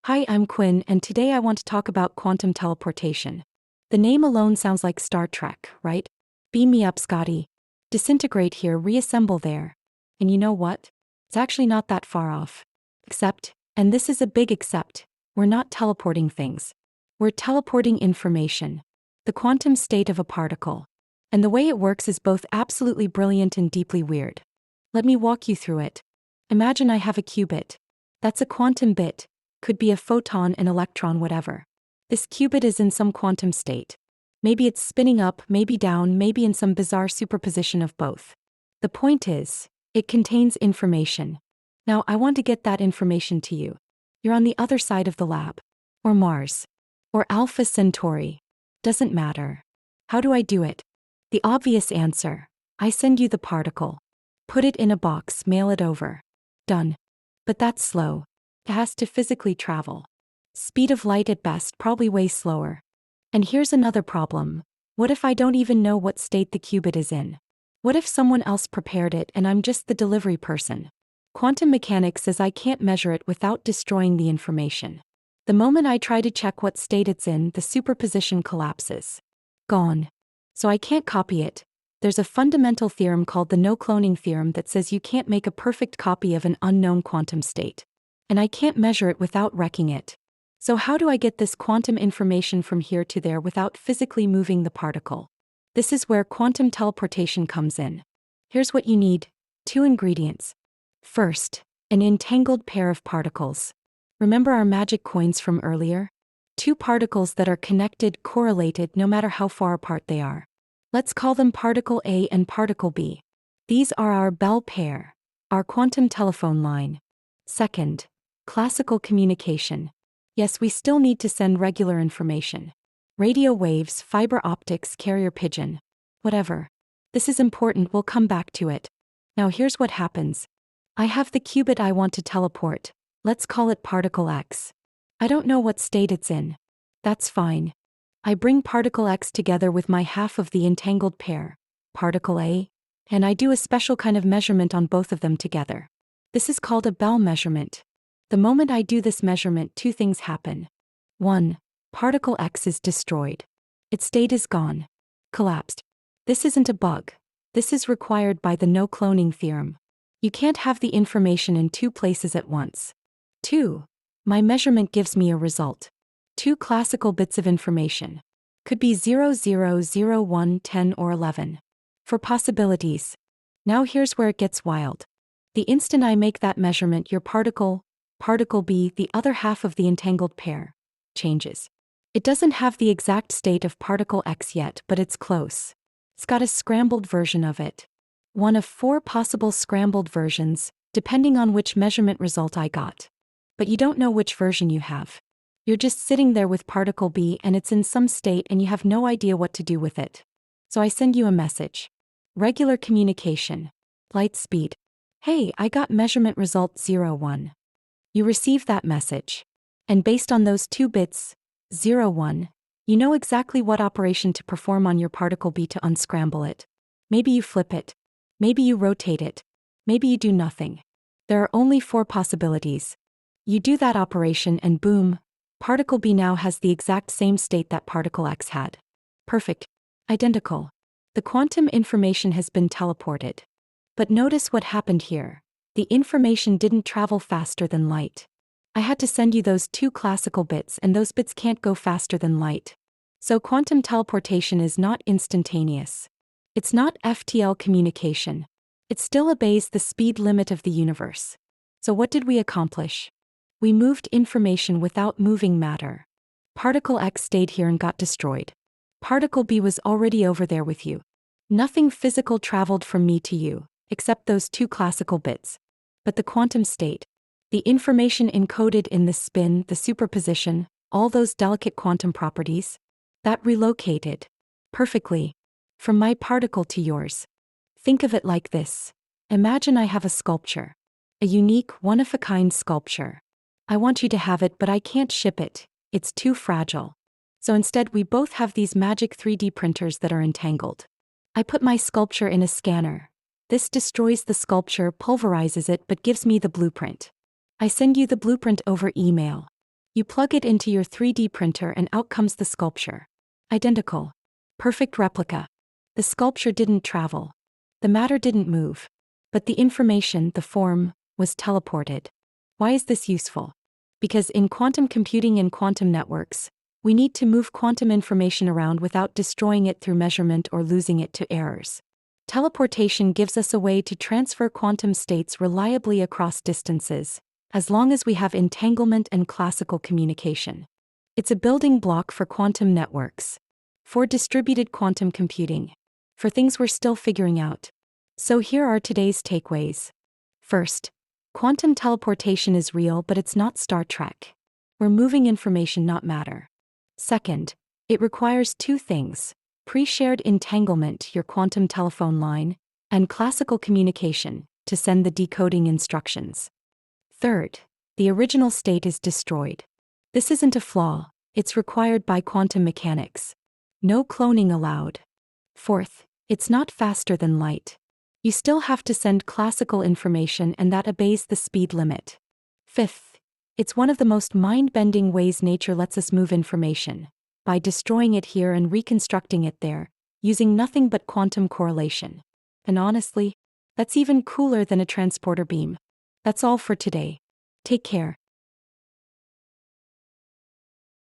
Hi, I'm Quinn, and today I want to talk about quantum teleportation. The name alone sounds like Star Trek, right? Beam me up, Scotty. Disintegrate here, reassemble there. And you know what? It's actually not that far off. Except, and this is a big except, we're not teleporting things. We're teleporting information. The quantum state of a particle. And the way it works is both absolutely brilliant and deeply weird. Let me walk you through it. Imagine I have a qubit. That's a quantum bit. Could be a photon, an electron, whatever. This qubit is in some quantum state. Maybe it's spinning up, maybe down, maybe in some bizarre superposition of both. The point is, it contains information. Now I want to get that information to you. You're on the other side of the lab. Or Mars. Or Alpha Centauri. Doesn't matter. How do I do it? The obvious answer. I send you the particle. Put it in a box, mail it over. Done. But that's slow. It has to physically travel. Speed of light at best, probably way slower. And here's another problem. What if I don't even know what state the qubit is in? What if someone else prepared it and I'm just the delivery person? Quantum mechanics says I can't measure it without destroying the information. The moment I try to check what state it's in, the superposition collapses. Gone. So I can't copy it. There's a fundamental theorem called the no-cloning theorem that says you can't make a perfect copy of an unknown quantum state. And I can't measure it without wrecking it. So how do I get this quantum information from here to there without physically moving the particle? This is where quantum teleportation comes in. Here's what you need. 2 ingredients. First, an entangled pair of particles. Remember our magic coins from earlier? 2 particles that are connected, correlated, no matter how far apart they are. Let's call them particle A and particle B. These are our Bell pair, our quantum telephone line. Second, classical communication. Yes, we still need to send regular information. Radio waves, fiber optics, carrier pigeon. Whatever. This is important, we'll come back to it. Now here's what happens. I have the qubit I want to teleport. Let's call it particle X. I don't know what state it's in. That's fine. I bring particle X together with my half of the entangled pair, particle A, and I do a special kind of measurement on both of them together. This is called a Bell measurement. The moment I do this measurement, 2 things happen. 1. Particle X is destroyed. Its state is gone. Collapsed. This isn't a bug. This is required by the no-cloning theorem. You can't have the information in 2 places at once. 2. My measurement gives me a result. 2 classical bits of information. Could be 0, 0, 0, 1, 10, or 11. For possibilities. Now here's where it gets wild. The instant I make that measurement, your particle B, the other half of the entangled pair, changes. It doesn't have the exact state of particle X yet, but it's close. It's got a scrambled version of it. One of 4 possible scrambled versions, depending on which measurement result I got. But you don't know which version you have. You're just sitting there with particle B and it's in some state and you have no idea what to do with it. So I send you a message. Regular communication. Light speed. Hey, I got measurement result 01. You receive that message. And based on those 2 bits, 01, you know exactly what operation to perform on your particle B to unscramble it. Maybe you flip it. Maybe you rotate it. Maybe you do nothing. There are only 4 possibilities. You do that operation and boom, particle B now has the exact same state that particle X had. Perfect. Identical. The quantum information has been teleported. But notice what happened here. The information didn't travel faster than light. I had to send you those 2 classical bits and those bits can't go faster than light. So quantum teleportation is not instantaneous. It's not FTL communication. It still obeys the speed limit of the universe. So what did we accomplish? We moved information without moving matter. Particle X stayed here and got destroyed. Particle B was already over there with you. Nothing physical traveled from me to you, except those 2 classical bits. But the quantum state, the information encoded in the spin, the superposition, all those delicate quantum properties, that relocated perfectly from my particle to yours. Think of it like this. Imagine I have a sculpture, a unique, one-of-a-kind sculpture. I want you to have it, but I can't ship it. It's too fragile. So instead, we both have these magic 3D printers that are entangled. I put my sculpture in a scanner. This destroys the sculpture, pulverizes it, but gives me the blueprint. I send you the blueprint over email. You plug it into your 3D printer and out comes the sculpture. Identical. Perfect replica. The sculpture didn't travel. The matter didn't move. But the information, the form, was teleported. Why is this useful? Because in quantum computing and quantum networks, we need to move quantum information around without destroying it through measurement or losing it to errors. Teleportation gives us a way to transfer quantum states reliably across distances, as long as we have entanglement and classical communication. It's a building block for quantum networks, for distributed quantum computing, for things we're still figuring out. So here are today's takeaways. First, quantum teleportation is real, but it's not Star Trek. We're moving information, not matter. Second, it requires two things: pre-shared entanglement, your quantum telephone line, and classical communication, to send the decoding instructions. Third, the original state is destroyed. This isn't a flaw, it's required by quantum mechanics. No cloning allowed. Fourth, it's not faster than light. You still have to send classical information, and that obeys the speed limit. Fifth, it's one of the most mind-bending ways nature lets us move information, by destroying it here and reconstructing it there, using nothing but quantum correlation. And honestly, that's even cooler than a transporter beam. That's all for today. Take care.